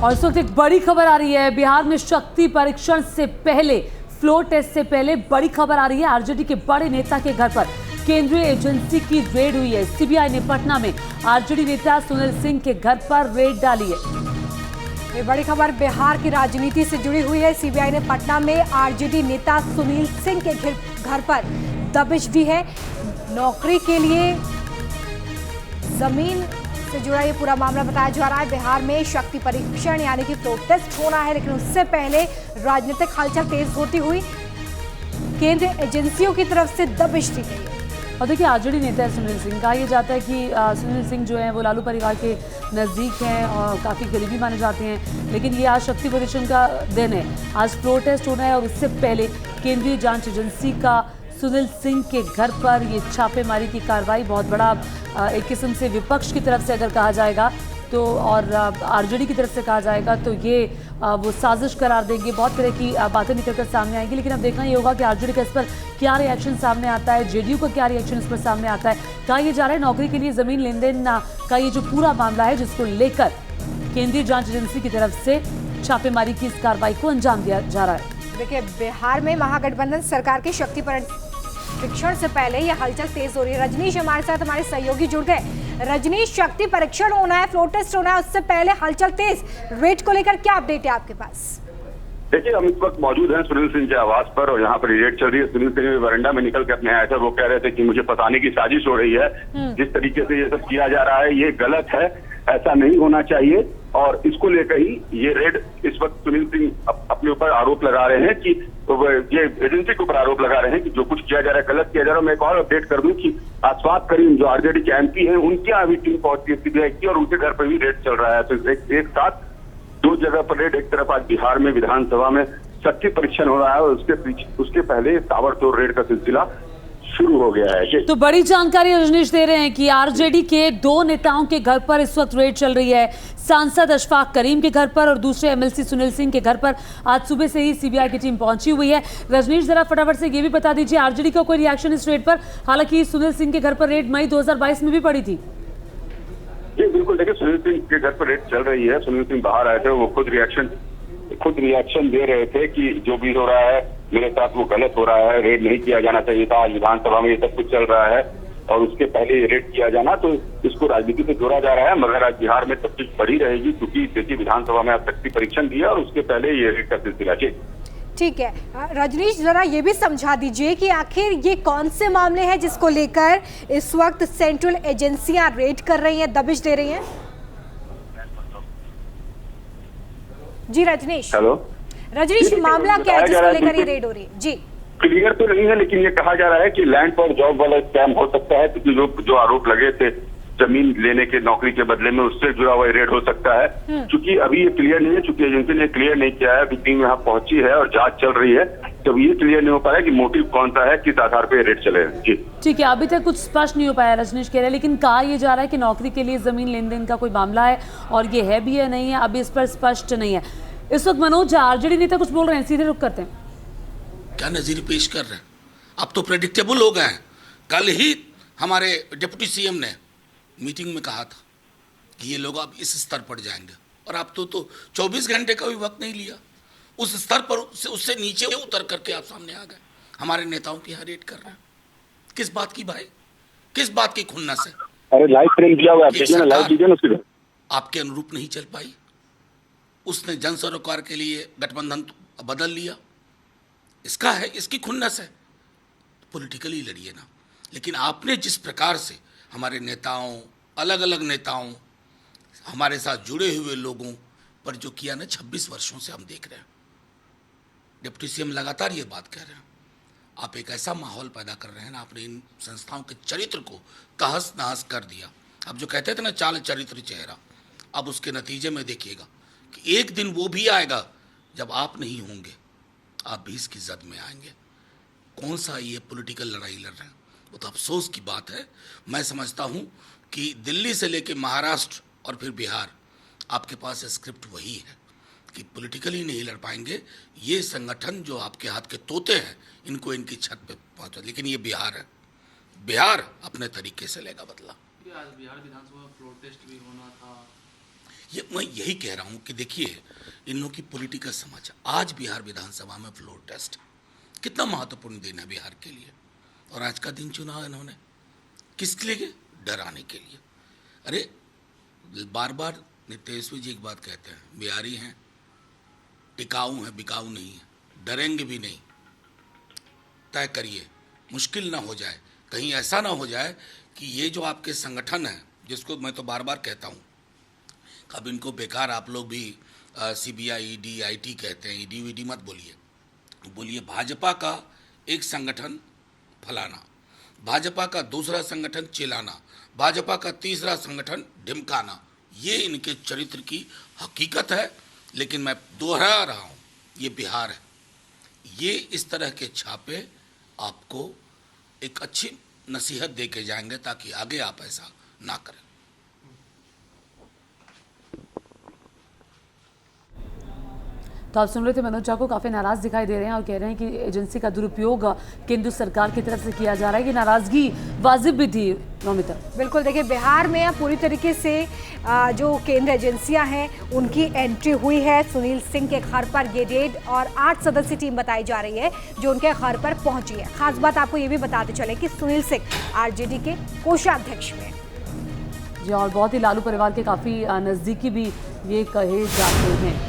और इस वक्त एक बड़ी खबर आ रही है। बिहार में शक्ति परीक्षण से पहले, फ्लोर टेस्ट से पहले बड़ी खबर आ रही है। आरजेडी के बड़े नेता के घर पर केंद्रीय एजेंसी की रेड हुई है। सीबीआई ने पटना में आरजेडी नेता सुनील सिंह के घर पर रेड डाली है। ये बड़ी खबर बिहार की राजनीति से जुड़ी हुई है। सीबीआई ने पटना में आरजेडी नेता सुनील सिंह के घर पर दबिश दी है। नौकरी के लिए जमीन से जुड़ा ये पूरा मामला बताया जा रहा है। बिहार में शक्ति परीक्षण यानी कि फ्लोर टेस्ट होना है, लेकिन उससे पहले राजनीतिक हलचल तेज होती हुई केंद्रीय एजेंसियों की तरफ से दबिश दी गई है। और देखिए, आरजेडी नेता है सुनील सिंह। कहा यह जाता है कि सुनील सिंह जो है वो लालू परिवार के नज़दीक हैं और काफ़ी करीबी माने जाते हैं। लेकिन ये आज शक्ति परीक्षण का दिन है, आज फ्लोर टेस्ट होना है और उससे पहले केंद्रीय जांच एजेंसी का सुनील सिंह के घर पर ये छापेमारी की कार्रवाई बहुत बड़ा एक किस्म से विपक्ष की तरफ से अगर कहा जाएगा तो, और आरजेडी की तरफ से कहा जाएगा तो ये वो साजिश करार देंगे। बहुत तरह की बातें निकलकर सामने आएंगी, लेकिन अब देखना ये होगा कि आरजेडी का इस पर क्या रिएक्शन सामने आता है, जेडीयू का क्या रिएक्शन इस पर सामने आता है। कहा यह जा रहा है नौकरी के लिए जमीन लेन देन का ये जो पूरा मामला है, जिसको लेकर केंद्रीय जांच एजेंसी की तरफ से छापेमारी की इस कार्रवाई को अंजाम दिया जा रहा है। देखिए, बिहार में महागठबंधन सरकार की शक्ति परीक्षण से पहले ये हलचल तेज हो रही है। रजनीश हमारे साथ, हमारे सहयोगी जुड़ गए। रजनीश, शक्ति परीक्षण होना है, फ्लोर टेस्ट होना है, उससे पहले हलचल तेज, रेट को लेकर क्या अपडेट है आपके पास? देखिए, हम इस वक्त मौजूद हैं सुनील सिंह के आवास पर और यहाँ पर रेड चल रही है। सुनील सिंह वरांडा में निकल के अपने आए थे। वो कह रहे थे कि मुझे फंसाने की साजिश हो रही है। जिस तरीके से ये सब किया जा रहा है ये गलत है, ऐसा नहीं होना चाहिए। और इसको लेकर ही ये रेड इस वक्त सुनील सिंह अपने ऊपर आरोप लगा रहे हैं कि ये एजेंसी के ऊपर आरोप लगा रहे हैं कि जो कुछ किया जा रहा है गलत किया जा रहा है। मैं एक और अपडेट कर दूं कि आसवाद करीम जो आरजेडी के एमपी हैं, उनके यहाँ भी टीम पहुंची है सीबीआई की और उनके घर पर भी रेड चल रहा है। तो एक साथ दो जगह पर रेड, एक तरफ आज बिहार में विधानसभा में शक्ति परीक्षण हो रहा है और उसके पहले ताबड़तोड़ रेड का सिलसिला शुरू हो गया है। तो बड़ी जानकारी रजनीश दे रहे हैं कि आरजेडी के दो नेताओं के घर पर इस वक्त रेड चल रही है। सांसद अशफाक करीम के घर पर और दूसरे एमएलसी सुनील सिंह के घर पर आज सुबह से ही सीबीआई की टीम पहुंची हुई है। रजनीश, जरा फटाफट से ये भी बता दीजिए, आरजेडी का कोई रिएक्शन इस रेड पर? हालांकि सुनील सिंह के घर पर रेड मई 2022 में भी पड़ी थी। जी बिल्कुल, देखिए सुनील सिंह के घर पर रेड चल रही है। सुनील सिंह बाहर आए थे, वो खुद रिएक्शन दे रहे थे कि जो भी हो रहा है मेरे साथ वो गलत हो रहा है, रेड नहीं किया जाना चाहिए था। आज विधानसभा में ये सब कुछ चल रहा है और उसके पहले रेड किया जाना, तो इसको राजनीति से जोड़ा जा रहा है। मगर आज बिहार में सब कुछ बढ़ी रहेगी क्योंकि देखिए विधानसभा में आज शक्ति परीक्षण दिया और उसके पहले ये रेड का सिलसिला। ठीक है रजनीश, जरा ये भी समझा दीजिए कि आखिर ये कौन से मामले हैं जिसको लेकर इस वक्त सेंट्रल एजेंसियां रेड कर रही हैं, दबिश दे रही हैं? जी रजनीश। हेलो रजनीश, मामला क्या है जिसको लेकर ये रेड हो रही है? जी क्लियर तो नहीं है, लेकिन ये कहा जा रहा है कि लैंड फॉर जॉब वाला स्कैम हो सकता है क्योंकि जो आरोप लगे थे जमीन लेने के नौकरी के बदले में, उससे जुड़ा हुआ रेड हो सकता है। क्योंकि अभी ये क्लियर नहीं है, चूंकि एजेंसी ने क्लियर नहीं किया है। अभी टीम यहाँ पहुंची है और जांच चल रही है, जब ये क्लियर नहीं हो पाया कि मोटिव कौन सा है, किस आधार पे रेड चले। जी ठीक है, अभी तक कुछ स्पष्ट नहीं हो पाया, रजनीश कह रहे हैं, लेकिन कहा यह जा रहा है कि नौकरी के लिए जमीन लेन देन का कोई मामला है और ये है भी या नहीं है अभी इस पर स्पष्ट नहीं है। इस वक्त मनोज आरजेडी नेता कुछ बोल रहे हैं, सीधे रुक करते हैं। क्या नजीर पेश कर रहे हैं? अब तो प्रेडिक्टेबल हो गए हैं। कल ही हमारे डिप्टी सीएम ने मीटिंग में कहा था कि ये लोग अब इस स्तर पर जाएंगे और आप तो 24 घंटे का भी वक्त नहीं लिया, उस स्तर पर उससे नीचे उतर करके आप सामने आ गए। हमारे नेताओं की यहाँ रेड कर रहे हैं। किस बात की भाई, किस बात की खुन्नस है? अरे लाइव ट्रेन दिया हुआ है, आपके अनुरूप नहीं चल पाई। उसने जन सरोकार के लिए गठबंधन बदल लिया। इसका है, इसकी खुन्नस है। पॉलिटिकली लड़िए ना, लेकिन आपने जिस प्रकार से हमारे नेताओं, अलग अलग नेताओं, हमारे साथ जुड़े हुए लोगों पर जो किया ना 26 वर्षों से हम देख रहे हैं। डिप्टी सीएम लगातार ये बात कह रहे हैं। आप एक ऐसा माहौल पैदा कर रहे हैं ना, आपने इन संस्थाओं के चरित्र को तहस नहस कर दिया। अब जो कहते थे ना चाल चरित्र चेहरा, अब उसके नतीजे में देखिएगा कि एक दिन वो भी आएगा जब आप नहीं होंगे, आप भी इसकी जद में आएंगे। कौन सा ये पॉलिटिकल लड़ाई लड़ रहे हैं, वो तो अफसोस की बात है। मैं समझता हूँ कि दिल्ली से लेकर महाराष्ट्र और फिर बिहार, आपके पास स्क्रिप्ट वही है कि पॉलिटिकली नहीं लड़ पाएंगे। ये संगठन जो आपके हाथ के तोते हैं, इनको इनकी छत पे पहुँचा, लेकिन ये बिहार है, बिहार अपने तरीके से लेगा बदला। आज बिहार विधानसभा फ्लोर टेस्ट भी होना था। ये मैं यही कह रहा हूँ कि देखिए इन लोगों की पॉलिटिकल समझ, आज बिहार विधानसभा में फ्लोर टेस्ट कितना महत्वपूर्ण दिन है बिहार के लिए, और आज का दिन चुना इन्होंने किसके लिए? डराने के लिए। अरे बार बार तेजस्वी जी एक बात कहते हैं, बिहारी हैं, टिकाऊ हैं, बिकाऊ नहीं है, डरेंगे भी नहीं। तय करिए, मुश्किल ना हो जाए, कहीं ऐसा ना हो जाए कि ये जो आपके संगठन है, जिसको मैं तो बार बार कहता हूँ, अब इनको बेकार आप लोग भी CBI ED IT कहते हैं, ED VD मत बोलिए, बोलिए भाजपा का एक संगठन फलाना, भाजपा का दूसरा संगठन चिलाना, भाजपा का तीसरा संगठन ढिमकाना। ये इनके चरित्र की हकीकत है। लेकिन मैं दोहरा रहा हूँ, ये बिहार है, ये इस तरह के छापे आपको एक अच्छी नसीहत दे के जाएंगे ताकि आगे आप ऐसा ना करें। तो आप सुन रहे थे मनोज झा को, काफ़ी नाराज़ दिखाई दे रहे हैं और कह रहे हैं कि एजेंसी का दुरुपयोग केंद्र सरकार की तरफ से किया जा रहा है। कि नाराज़गी वाजिब भी थी नौमिता। बिल्कुल, देखिए बिहार में अब पूरी तरीके से जो केंद्र एजेंसियां हैं उनकी एंट्री हुई है। सुनील सिंह के घर पर ये रेड और 8 सदस्यीय टीम बताई जा रही है जो उनके घर पर पहुंची है। खास बात आपको ये भी बताते चले कि सुनील सिंह RJD के कोषाध्यक्ष में जी, और बहुत ही लालू परिवार के काफ़ी नज़दीकी भी ये कहे जाते हैं।